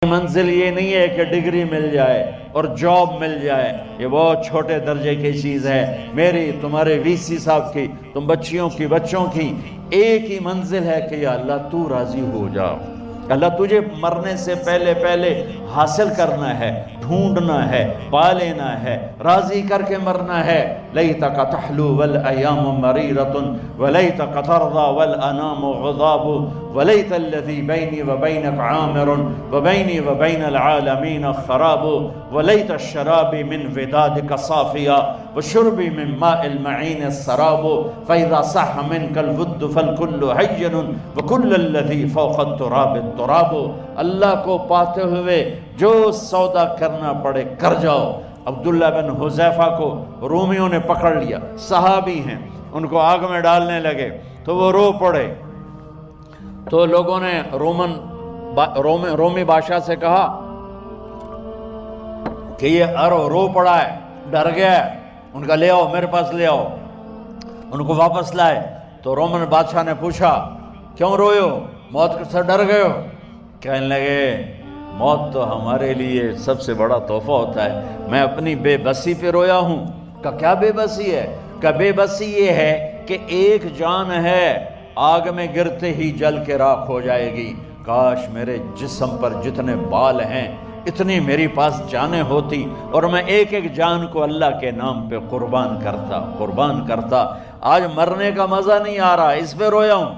منزل یہ نہیں ہے کہ ڈگری مل جائے اور جاب مل جائے، یہ بہت چھوٹے درجے کی چیز ہے۔ میری، تمہارے وی سی صاحب کی، تم بچیوں کی، بچوں کی ایک ہی منزل ہے کہ یا اللہ تو راضی ہو جا۔ اللہ تجھے مرنے سے پہلے پہلے حاصل کرنا ہے، ڈھونڈنا ہے، پا لینا ہے، راضی کر کے مرنا ہے۔ لیتک تحلو والایام مریرۃ ولیتک ترضی والانام غضاب ولیت الذی بینی وبینک عامر وبینی وبین العالمین خراب ولیت الشراب من ودادک صافیا وشربی من ماء المعین السراب فاذا صح منک الود فالکل حین وکل الذی فوق التراب التراب۔ اللہ کو پاتے ہوئے جو سودا کرنا پڑے کر جاؤ۔ عبداللہ بن حذیفہ کو رومیوں نے پکڑ لیا، صحابی ہیں، ان کو آگ میں ڈالنے لگے تو وہ رو پڑے، تو لوگوں نے رومی بادشاہ سے کہا کہ یہ رو پڑا ہے، ڈر گیا ہے، ان کا لے آؤ، میرے پاس لے آؤ۔ ان کو واپس لائے تو رومن بادشاہ نے پوچھا کیوں روئے ہو، موت سے ڈر گئے ہو؟ کہنے لگے موت تو ہمارے لیے سب سے بڑا تحفہ ہوتا ہے، میں اپنی بے بسی پہ رویا ہوں۔ کہ کیا بے بسی ہے؟ کہ بے بسی یہ ہے کہ ایک جان ہے، آگ میں گرتے ہی جل کے راکھ ہو جائے گی، کاش میرے جسم پر جتنے بال ہیں اتنی میری پاس جانیں ہوتی اور میں ایک ایک جان کو اللہ کے نام پہ قربان کرتا۔ آج مرنے کا مزہ نہیں آ رہا، اس پہ رویا ہوں۔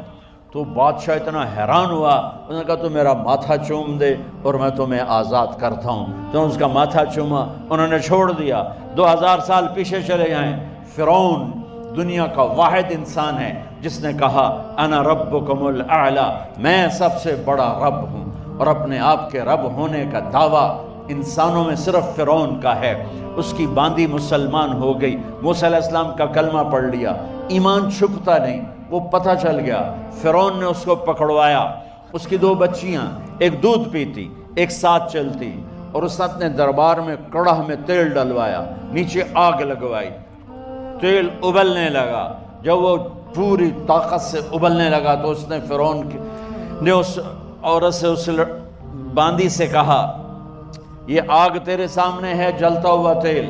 تو بادشاہ اتنا حیران ہوا، انہوں نے کہا تو میرا ماتھا چوم دے اور میں تمہیں آزاد کرتا ہوں۔ تو اس کا ماتھا چوما، انہوں نے چھوڑ دیا۔ 2000 سال پیچھے چلے جائیں، فرعون دنیا کا واحد انسان ہے جس نے کہا انا ربکم الاعلی، میں سب سے بڑا رب ہوں، اور اپنے آپ کے رب ہونے کا دعویٰ انسانوں میں صرف فرعون کا ہے۔ اس کی باندی مسلمان ہو گئی، موسیٰ علیہ السلام کا کلمہ پڑھ لیا، ایمان چھپتا نہیں، وہ پتہ چل گیا۔ فرعون نے اس کو پکڑوایا، اس کی 2 بچیاں، ایک دودھ پیتی ایک ساتھ چلتی، اور اس نے اپنے دربار میں کڑاہ میں تیل ڈلوایا، نیچے آگ لگوائی، تیل ابلنے لگا۔ جب وہ پوری طاقت سے ابلنے لگا تو اس نے فرعون نے اس عورت سے، اس باندی سے کہا یہ آگ تیرے سامنے ہے، جلتا ہوا تیل،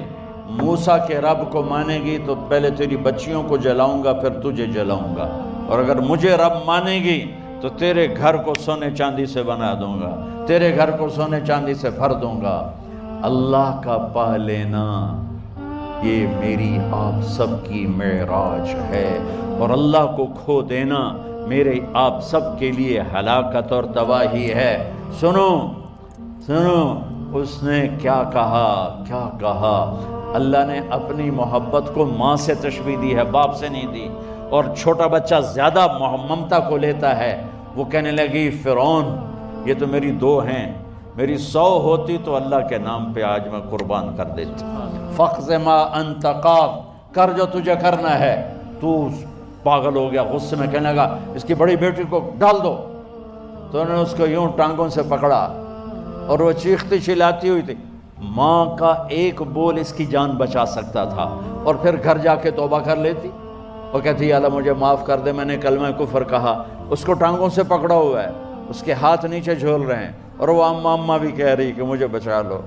موسیٰ کے رب کو مانے گی تو پہلے تیری بچیوں کو جلاؤں گا پھر تجھے جلاؤں گا، اور اگر مجھے رب مانے گی تو تیرے گھر کو سونے چاندی سے بنا دوں گا، تیرے گھر کو سونے چاندی سے بھر دوں گا۔ اللہ کا پا لینا یہ میری آپ سب کی معراج ہے، اور اللہ کو کھو دینا میرے آپ سب کے لیے ہلاکت اور تباہی ہے۔ سنو اس نے کیا کہا۔ اللہ نے اپنی محبت کو ماں سے تشبیہ دی ہے، باپ سے نہیں دی، اور چھوٹا بچہ زیادہ ممتا کو لیتا ہے۔ وہ کہنے لگی فرعون یہ تو میری 2 ہیں، میری 100 ہوتی تو اللہ کے نام پہ آج میں قربان کر دیتی۔ فَقْضِ مَا أَنْتَ قَاضٍ، کر جو تجھے کرنا ہے۔ تو پاگل ہو گیا، غصے میں کہنے لگا اس کی بڑی بیٹی کو ڈال دو۔ تو انہوں نے اس کو یوں ٹانگوں سے پکڑا اور وہ چیختی چلاتی ہوئی تھی۔ ماں کا ایک بول اس کی جان بچا سکتا تھا، اور پھر گھر جا کے توبہ کر لیتی اور کہتی یا اللہ مجھے معاف کر دے، میں نے کلمہ کفر کہا۔ اس کو ٹانگوں سے پکڑا ہوا ہے، اس کے ہاتھ نیچے جھول رہے ہیں، اور وہ اماں بھی کہہ رہی کہ مجھے بچا لو۔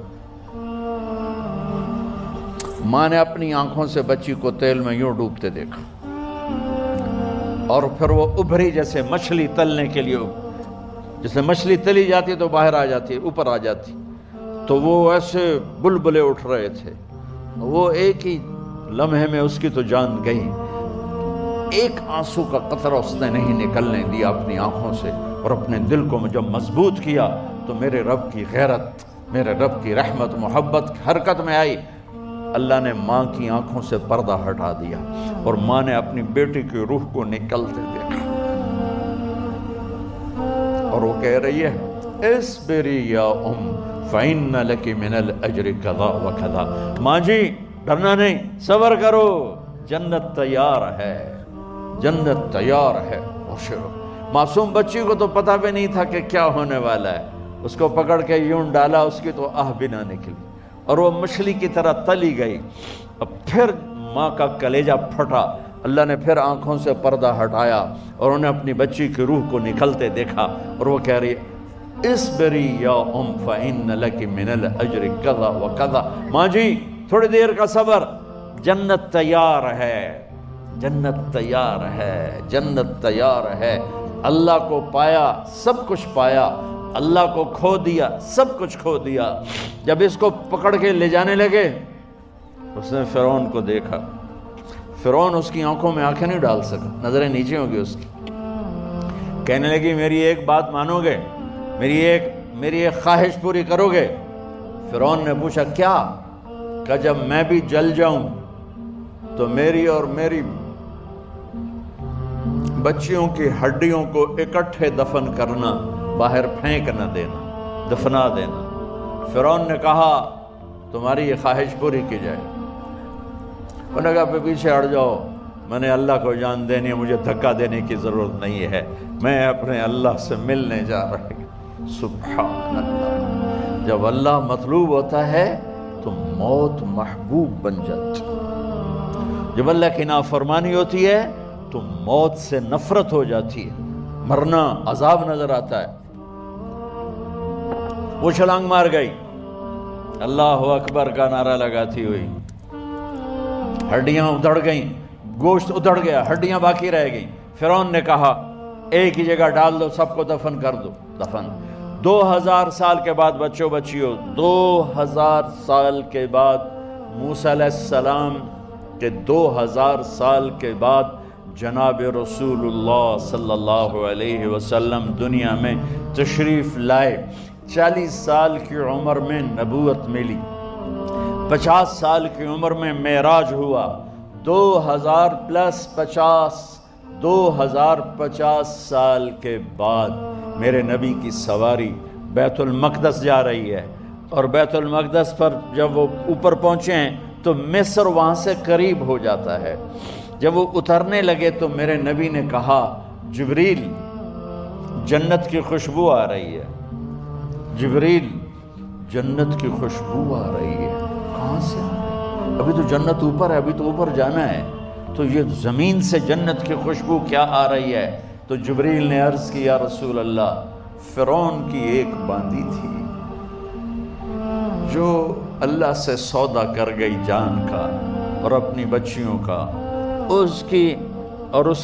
ماں نے اپنی آنکھوں سے بچی کو تیل میں یوں ڈوبتے دیکھا، اور پھر وہ ابھری جیسے مچھلی تلنے کے لیے، جیسے مچھلی تلی جاتی تو باہر آ جاتی، اوپر آ جاتی، تو وہ ایسے بلبلے اٹھ رہے تھے۔ وہ ایک ہی لمحے میں اس کی تو جان گئی، ایک آنسو کا قطرہ اس نے نہیں نکلنے دیا اپنی آنکھوں سے، اور اپنے دل کو جب مضبوط کیا تو میرے رب کی غیرت، میرے رب کی رحمت محبت حرکت میں آئی۔ اللہ نے ماں کی آنکھوں سے پردہ ہٹا دیا، اور ماں نے اپنی بیٹی کی روح کو نکلتے دیکھا، اور وہ کہہ رہی ہے اصبری یا فَإِنَّ لَكِ مِنَ الْأَجْرِ كَذَا وَكَذَا۔ ماں جی ڈرنا نہیں، صبر کرو، جنت تیار ہے، جنت تیار ہے۔ معصوم بچی کو تو پتہ بھی نہیں تھا کہ کیا ہونے والا ہے، اس کو پکڑ کے یوں ڈالا، اس کی تو آہ بھی نہ نکلی، اور وہ مچھلی کی طرح تلی گئی۔ اب پھر ماں کا کلیجہ پھٹا، اللہ نے پھر آنکھوں سے پردہ ہٹایا، اور انہیں اپنی بچی کی روح کو نکلتے دیکھا، اور وہ کہہ رہی اسبری یا فإن لک من الاجر کذا و کذا، ماں جی تھوڑی دیر کا صبر، جنت تیار ہے، جنت تیار ہے، جنت تیار ہے۔ اللہ کو پایا سب کچھ پایا، اللہ کو کھو دیا سب کچھ کھو دیا۔ جب اس کو پکڑ کے لے جانے لگے، اس نے فرعون کو دیکھا، فرعون اس کی آنکھوں میں آنکھیں نہیں ڈال سکا، نظریں نیچے ہوں گی اس کی۔ کہنے لگی میری ایک بات مانو گے، میری ایک خواہش پوری کرو گے؟ فرعون نے پوچھا کیا؟ کہ جب میں بھی جل جاؤں تو میری اور میری بچیوں کی ہڈیوں کو اکٹھے دفن کرنا، باہر پھینک نہ دینا، دفنا دینا۔ فرعون نے کہا تمہاری یہ خواہش پوری کی جائے۔ انہوں نے کہا پہ پیچھے ہٹ جاؤ، میں نے اللہ کو جان دینی ہے، مجھے دھکا دینے کی ضرورت نہیں ہے، میں اپنے اللہ سے ملنے جا رہا ہوں۔ سبحان اللہ، جب اللہ مطلوب ہوتا ہے تو موت محبوب بن جاتی، جب اللہ کی نافرمانی ہوتی ہے تو موت سے نفرت ہو جاتی ہے، مرنا عذاب نظر آتا ہے۔ وہ چھلانگ مار گئی، اللہ اکبر کا نعرہ لگاتی ہوئی، ہڈیاں ادھڑ گئیں، گوشت ادھڑ گیا، ہڈیاں باقی رہ گئیں۔ فرعون نے کہا ایک ہی جگہ ڈال دو، سب کو دفن کر دو۔ دفن 2000 سال کے بعد، بچوں بچیوں 2000 سال کے بعد، موسیٰ علیہ السلام کے 2000 سال کے بعد جناب رسول اللہ صلی اللہ علیہ وسلم دنیا میں تشریف لائے۔ 40 سال کی عمر میں نبوت ملی، 50 سال کی عمر میں معراج ہوا، 2050 سال کے بعد میرے نبی کی سواری بیت المقدس جا رہی ہے، اور بیت المقدس پر جب وہ اوپر پہنچے ہیں تو مصر وہاں سے قریب ہو جاتا ہے۔ جب وہ اترنے لگے تو میرے نبی نے کہا جبریل جنت کی خوشبو آ رہی ہے، جبریل جنت کی خوشبو آ رہی ہے۔ کہاں سے آ رہی ہے؟ ابھی تو جنت اوپر ہے، ابھی تو اوپر جانا ہے، تو یہ زمین سے جنت کی خوشبو کیا آ رہی ہے؟ تو جبریل نے عرض کی یا رسول اللہ، فرعون کی ایک باندی تھی جو اللہ سے سودا کر گئی جان کا اور اپنی بچیوں کا، اس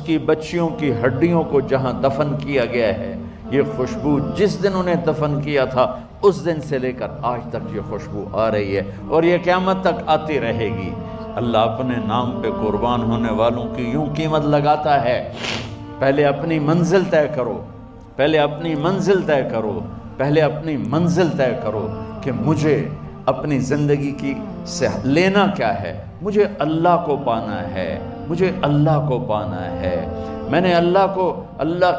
کی بچیوں کی ہڈیوں کو جہاں دفن کیا گیا ہے، یہ خوشبو جس دن انہیں دفن کیا تھا اس دن سے لے کر آج تک یہ خوشبو آ رہی ہے، اور یہ قیامت تک آتی رہے گی۔ اللہ اپنے نام پہ قربان ہونے والوں کی یوں قیمت لگاتا ہے، پہلے اپنی منزل طے کرو، پہلے اپنی منزل طے کرو، پہلے اپنی منزل طے کرو کہ مجھے اپنی زندگی کی سے لینا کیا ہے، مجھے اللہ کو پانا ہے، مجھے اللہ کو پانا ہے۔ میں نے اللہ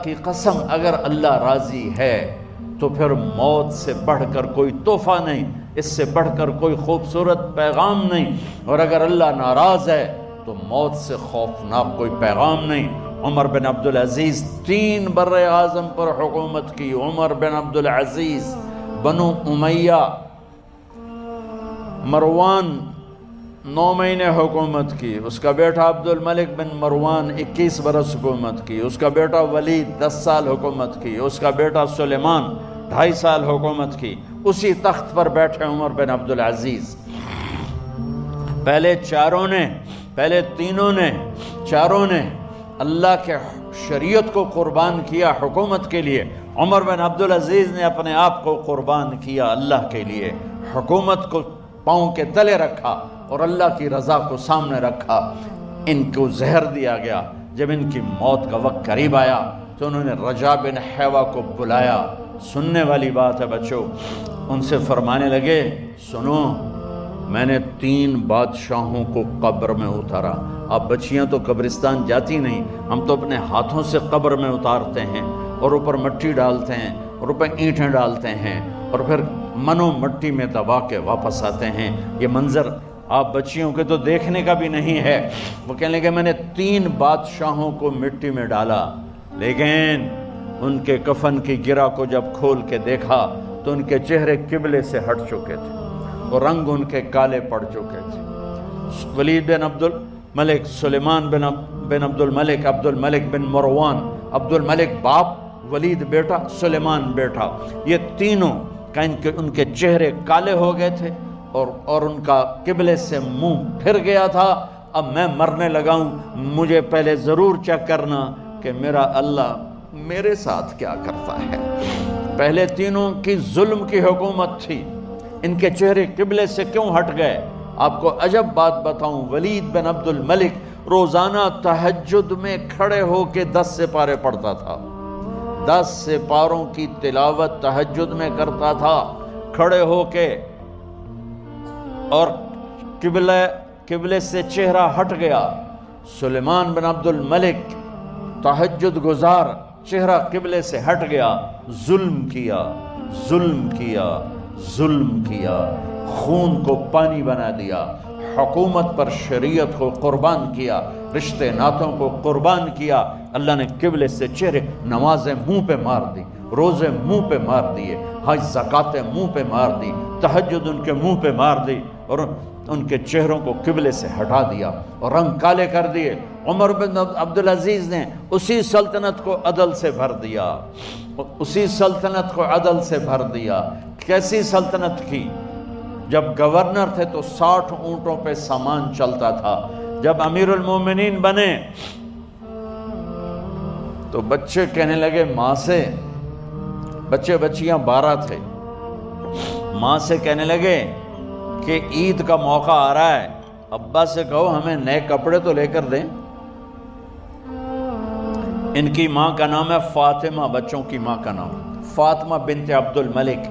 کی قسم، اگر اللہ راضی ہے تو پھر موت سے بڑھ کر کوئی تحفہ نہیں، اس سے بڑھ کر کوئی خوبصورت پیغام نہیں، اور اگر اللہ ناراض ہے تو موت سے خوفناک کوئی پیغام نہیں۔ عمر بن عبدالعزیز 3 بر اعظم پر حکومت کی، عمر بن عبدالعزیز، بنو امیہ، مروان 9 مہینے حکومت کی، اس کا بیٹا عبد الملک بن مروان 21 برس حکومت کی، اس کا بیٹا ولید 10 سال حکومت کی، اس کا بیٹا سلیمان 2.5 سال حکومت کی۔ اسی تخت پر بیٹھے عمر بن عبدالعزیز۔ پہلے چاروں نے اللہ کے شریعت کو قربان کیا حکومت کے لیے، عمر بن عبدالعزیز نے اپنے آپ کو قربان کیا اللہ کے لیے، حکومت کو پاؤں کے تلے رکھا اور اللہ کی رضا کو سامنے رکھا۔ ان کو زہر دیا گیا، جب ان کی موت کا وقت قریب آیا تو انہوں نے رجا بن حیوہ کو بلایا۔ سننے والی بات ہے بچوں، ان سے فرمانے لگے سنو، میں نے 3 بادشاہوں کو قبر میں اتارا۔ اب بچیاں تو قبرستان جاتی نہیں، ہم تو اپنے ہاتھوں سے قبر میں اتارتے ہیں اور اوپر مٹی ڈالتے ہیں اور اوپر اینٹیں ڈالتے ہیں اور پھر منو مٹی میں دبا کے واپس آتے ہیں۔ یہ منظر آپ بچیوں کے تو دیکھنے کا بھی نہیں ہے۔ وہ کہنے لگے میں نے 3 بادشاہوں کو مٹی میں ڈالا، لیکن ان کے کفن کی گرہ کو جب کھول کے دیکھا تو ان کے چہرے قبلے سے ہٹ چکے تھے اور رنگ ان کے کالے پڑ چکے تھے۔ ولید بن عبد الملک، سلیمان بن عبد الملک، عبد الملک بن مروان، عبد الملک باپ ولید بیٹا، سلیمان بیٹا، یہ تینوں کا ان کے چہرے کالے ہو گئے تھے اور ان کا قبلے سے منہ پھر گیا تھا۔ اب میں مرنے لگا ہوں، مجھے پہلے ضرور چیک کرنا کہ میرا اللہ میرے ساتھ کیا کرتا ہے۔ پہلے تینوں کی ظلم کی حکومت تھی، ان کے چہرے قبلے سے کیوں ہٹ گئے؟ آپ کو عجب بات بتاؤں، ولید بن عبد الملک روزانہ تہجد میں کھڑے ہو کے 10 سپارے پڑھتا تھا، 10 سپاروں کی تلاوت تہجد میں کرتا تھا کھڑے ہو کے، اور قبلے سے چہرہ ہٹ گیا۔ سلیمان بن عبد الملک تہجد گزار، چہرہ قبلے سے ہٹ گیا، ظلم کیا، ظلم کیا، ظلم کیا، خون کو پانی بنا دیا، حکومت پر شریعت کو قربان کیا، رشتے ناتوں کو قربان کیا۔ اللہ نے قبلے سے چہرے، نمازیں منہ پہ مار دی، روزے منہ پہ مار دیے، حج زکاتیں منہ پہ مار دی، تہجد ان کے منہ پہ مار دی، اور ان کے چہروں کو قبلے سے ہٹا دیا اور رنگ کالے کر دیے۔ عمر بن عبدالعزیز نے اسی سلطنت کو عدل سے بھر دیا، اسی سلطنت کو عدل سے بھر دیا۔ کیسی سلطنت کی؟ جب گورنر تھے تو 60 اونٹوں پہ سامان چلتا تھا، جب امیر المومنین بنے تو بچے کہنے لگے ماں سے، بچے بچیاں 12 تھے، ماں سے کہنے لگے کہ عید کا موقع آ رہا ہے، ابا سے کہو ہمیں نئے کپڑے تو لے کر دیں۔ ان کی ماں کا نام ہے فاطمہ، بچوں کی ماں کا نام فاطمہ بنت عبد الملک۔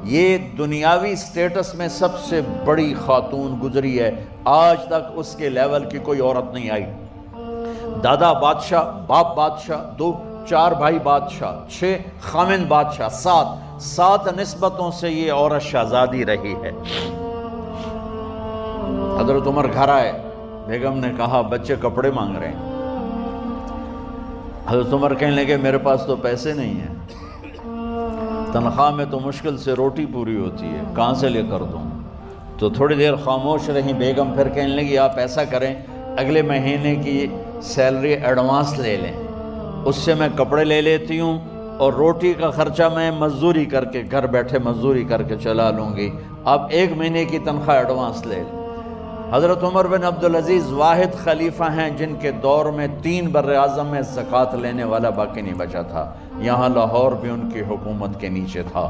یہ دنیاوی سٹیٹس میں سب سے بڑی خاتون گزری ہے، آج تک اس کے لیول کی کوئی عورت نہیں آئی۔ دادا بادشاہ، باپ بادشاہ، 4 بھائی بادشاہ، 6 خامند بادشاہ، 7 نسبتوں سے یہ عورت شہزادی رہی ہے۔ حضرت عمر گھر آئے، بیگم نے کہا بچے کپڑے مانگ رہے ہیں۔ حضرت عمر کہنے لگے میرے پاس تو پیسے نہیں ہیں، تنخواہ میں تو مشکل سے روٹی پوری ہوتی ہے، کہاں سے لے کر دوں؟ تو تھوڑی دیر خاموش رہی بیگم، پھر کہنے لگی آپ ایسا کریں اگلے مہینے کی سیلری ایڈوانس لے لیں، اس سے میں کپڑے لے لیتی ہوں اور روٹی کا خرچہ میں مزدوری کر کے گھر بیٹھے مزدوری کر کے چلا لوں گی، آپ 1 مہینے کی تنخواہ ایڈوانس لے لیں۔ حضرت عمر بن عبدالعزیز واحد خلیفہ ہیں جن کے دور میں 3 براعظم میں زکوٰۃ لینے والا باقی نہیں بچا تھا۔ یہاں لاہور بھی ان کی حکومت کے نیچے تھا،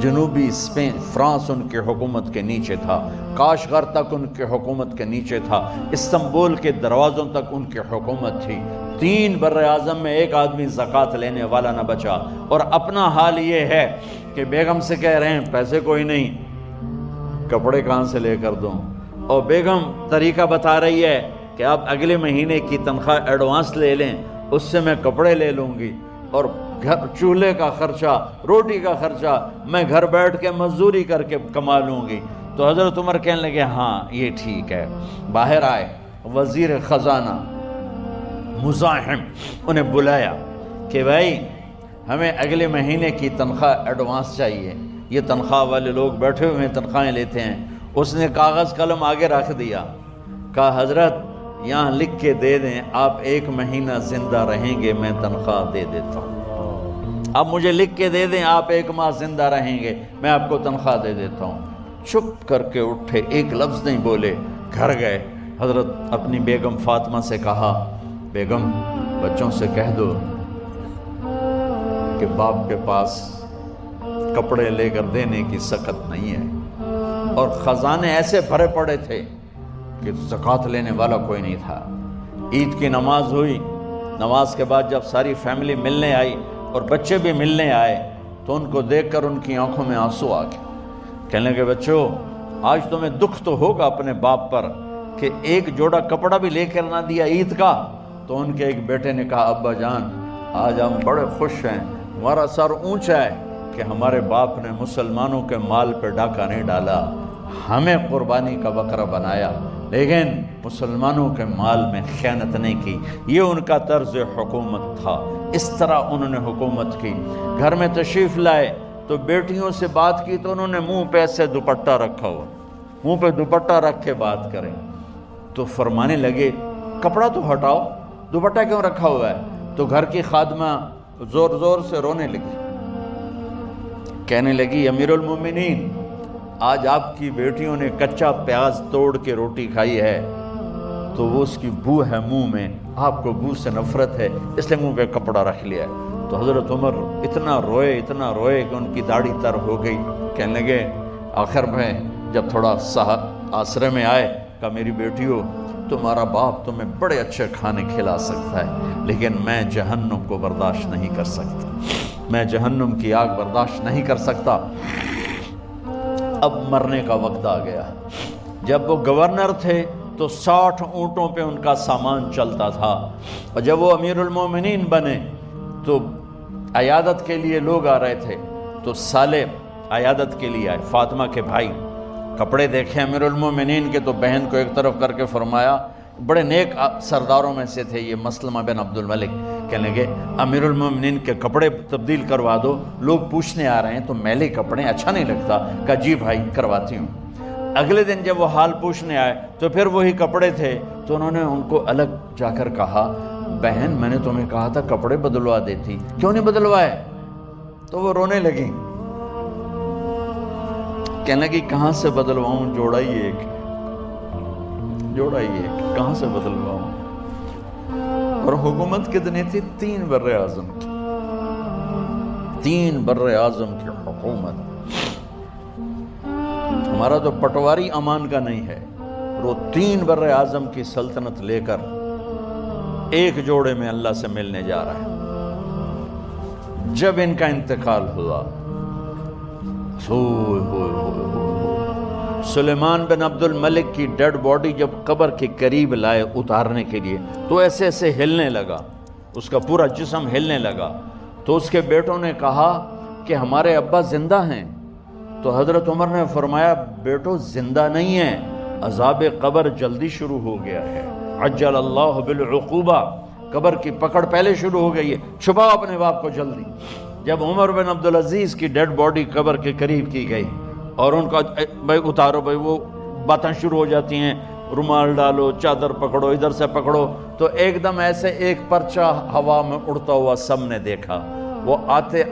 جنوبی اسپین فرانس ان کی حکومت کے نیچے تھا، کاشغر تک ان کی حکومت کے نیچے تھا، استنبول کے دروازوں تک ان کی حکومت تھی۔ 3 براعظم میں ایک آدمی زکوٰۃ لینے والا نہ بچا، اور اپنا حال یہ ہے کہ بیگم سے کہہ رہے ہیں پیسے کوئی نہیں، کپڑے کہاں سے لے کر دوں؟ اور بیگم طریقہ بتا رہی ہے کہ آپ اگلے مہینے کی تنخواہ ایڈوانس لے لیں، اس سے میں کپڑے لے لوں گی، اور چولہے کا خرچہ، روٹی کا خرچہ میں گھر بیٹھ کے مزدوری کر کے کما لوں گی۔ تو حضرت عمر کہنے لگے ہاں یہ ٹھیک ہے۔ باہر آئے وزیر خزانہ مزاحم، انہیں بلایا کہ بھائی ہمیں اگلے مہینے کی تنخواہ ایڈوانس چاہیے، یہ تنخواہ والے لوگ بیٹھے ہوئے ہیں تنخواہیں لیتے ہیں۔ اس نے کاغذ قلم آگے رکھ دیا، کہا حضرت یہاں لکھ کے دے دیں آپ 1 مہینہ زندہ رہیں گے میں تنخواہ دے دیتا ہوں، اب مجھے لکھ کے دے دیں آپ 1 ماہ زندہ رہیں گے میں آپ کو تنخواہ دے دیتا ہوں۔ چپ کر کے اٹھے، ایک لفظ نہیں بولے، گھر گئے۔ حضرت اپنی بیگم فاطمہ سے کہا بیگم بچوں سے کہہ دو کہ باپ کے پاس کپڑے لے کر دینے کی سخت نہیں ہے، اور خزانے ایسے بھرے پڑے تھے کہ زکوٰۃ لینے والا کوئی نہیں تھا۔ عید کی نماز ہوئی، نماز کے بعد جب ساری فیملی ملنے آئی اور بچے بھی ملنے آئے تو ان کو دیکھ کر ان کی آنکھوں میں آنسو آ گئے۔ کہنے لگے بچوں آج تمہیں دکھ تو ہوگا اپنے باپ پر کہ ایک جوڑا کپڑا بھی لے کر نہ دیا عید کا۔ تو ان کے ایک بیٹے نے کہا ابا جان آج ہم بڑے خوش ہیں، ہمارا سر اونچا ہے کہ ہمارے باپ نے مسلمانوں کے مال پہ ڈاکہ نہیں ڈالا، ہمیں قربانی کا بکرا بنایا، لیکن مسلمانوں کے مال میں خیانت نہیں کی۔ یہ ان کا طرز حکومت تھا، اس طرح انہوں نے حکومت کی۔ گھر میں تشریف لائے تو بیٹیوں سے بات کی تو انہوں نے منہ پہ ایسے دوپٹہ رکھا ہوا، منہ پہ دوپٹہ رکھ کے بات کریں تو فرمانے لگے کپڑا تو ہٹاؤ، دوپٹہ کیوں رکھا ہوا ہے؟ تو گھر کی خادمہ زور زور سے رونے لگی، کہنے لگی امیر المومنین آج آپ کی بیٹیوں نے کچا پیاز توڑ کے روٹی کھائی ہے تو وہ اس کی بو ہے منہ میں، آپ کو بو سے نفرت ہے اس لیے منہ پہ کپڑا رکھ لیا ہے۔ تو حضرت عمر اتنا روئے کہ ان کی داڑھی تر ہو گئی۔ کہنے لگے آخر میں جب تھوڑا آسرے میں آئے، کہا میری بیٹیوں تمہارا باپ تمہیں بڑے اچھے کھانے کھلا سکتا ہے لیکن میں جہنم کو برداشت نہیں کر سکتا، میں جہنم کی آگ برداشت نہیں کر سکتا۔ اب مرنے کا وقت آ گیا۔ جب وہ گورنر تھے تو 60 اونٹوں پہ ان کا سامان چلتا تھا، اور جب وہ امیر المومنین بنے تو عیادت کے لیے لوگ آ رہے تھے، تو سالے عیادت کے لیے آئے، فاطمہ کے بھائی، کپڑے دیکھے امیر المومنین کے تو بہن کو ایک طرف کر کے فرمایا، بڑے نیک سرداروں میں سے تھے یہ مسلمہ بن عبد الملک، کہنے لگے امیر المومنین کے کپڑے تبدیل کروا دو، لوگ پوچھنے آ رہے ہیں تو میلے کپڑے اچھا نہیں لگتا۔ کہا جی بھائی کرواتی ہوں۔ اگلے دن جب وہ حال پوچھنے آئے تو پھر وہی کپڑے تھے، تو انہوں نے ان کو الگ جا کر کہا بہن میں نے تمہیں کہا تھا کپڑے بدلوا دیتی، کیوں نہیں بدلوائے؟ تو وہ رونے لگی، کہنے لگی کہاں سے بدلواؤں، جوڑا ہی ایک، کہاں سے بدلواؤں؟ اور حکومت کتنی تھی؟ 3 بر اعظم کی، 3 بر اعظم کی حکومت۔ ہمارا تو پٹواری امان کا نہیں ہے، وہ 3 بر اعظم کی سلطنت لے کر ایک جوڑے میں اللہ سے ملنے جا رہا ہے۔ جب ان کا انتقال ہوا، سلیمان بن عبد الملک کی ڈیڈ باڈی جب قبر کے قریب لائے اتارنے کے لیے تو ایسے ایسے ہلنے لگا، اس کا پورا جسم ہلنے لگا، تو اس کے بیٹوں نے کہا کہ ہمارے ابا زندہ ہیں۔ تو حضرت عمر نے فرمایا بیٹو زندہ نہیں ہیں، عذاب قبر جلدی شروع ہو گیا ہے، عجل اللہ بالعقوبہ، قبر کی پکڑ پہلے شروع ہو گئی ہے، چھپاؤ اپنے باپ کو جلدی۔ جب عمر بن عبدالعزیز کی ڈیڈ باڈی قبر کے قریب کی گئی اور ان کا بھائی اتارو، بھائی وہ باتیں شروع ہو جاتی ہیں، رومال ڈالو، چادر پکڑو، ادھر سے پکڑو، تو ایک دم ایسے ایک پرچہ ہوا میں اڑتا ہوا سب نے دیکھا، وہ آتے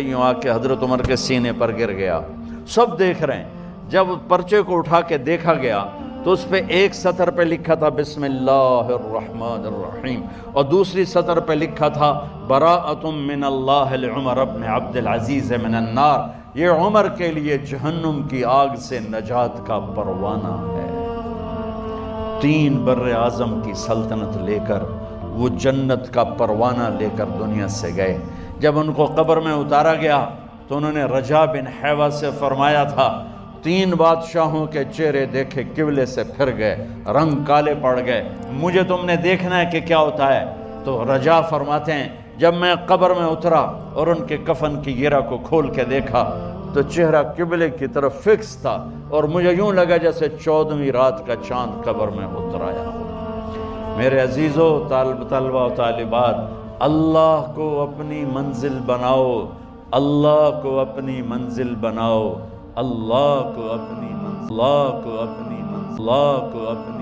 یوں آ کے حضرت عمر کے سینے پر گر گیا، سب دیکھ رہے ہیں۔ جب پرچے کو اٹھا کے دیکھا گیا تو اس پہ ایک سطر پہ لکھا تھا بسم اللہ الرحمن الرحیم، اور دوسری سطر پہ لکھا تھا براءۃ من اللہ لعمر بن عبد العزیز من النار، یہ عمر کے لیے جہنم کی آگ سے نجات کا پروانہ ہے۔ 3 بر اعظم کی سلطنت لے کر وہ جنت کا پروانہ لے کر دنیا سے گئے۔ جب ان کو قبر میں اتارا گیا تو انہوں نے رجا بن حیوہ سے فرمایا تھا 3 بادشاہوں کے چہرے دیکھے قبلے سے پھر گئے، رنگ کالے پڑ گئے، مجھے تم نے دیکھنا ہے کہ کیا ہوتا ہے؟ تو رجا فرماتے ہیں جب میں قبر میں اترا اور ان کے کفن کی گرہ کو کھول کے دیکھا تو چہرہ قبلے کی طرف فکس تھا، اور مجھے یوں لگا جیسے 14ویں رات کا چاند قبر میں اتر آیا ہو۔ میرے عزیزو، طلبہ و طالبات، اللہ کو اپنی منزل بناؤ، اللہ کو اپنی منزل بناؤ، اللہ کو اپنی منزل، اللہ کو اپنی منزل، اللہ کو اپنی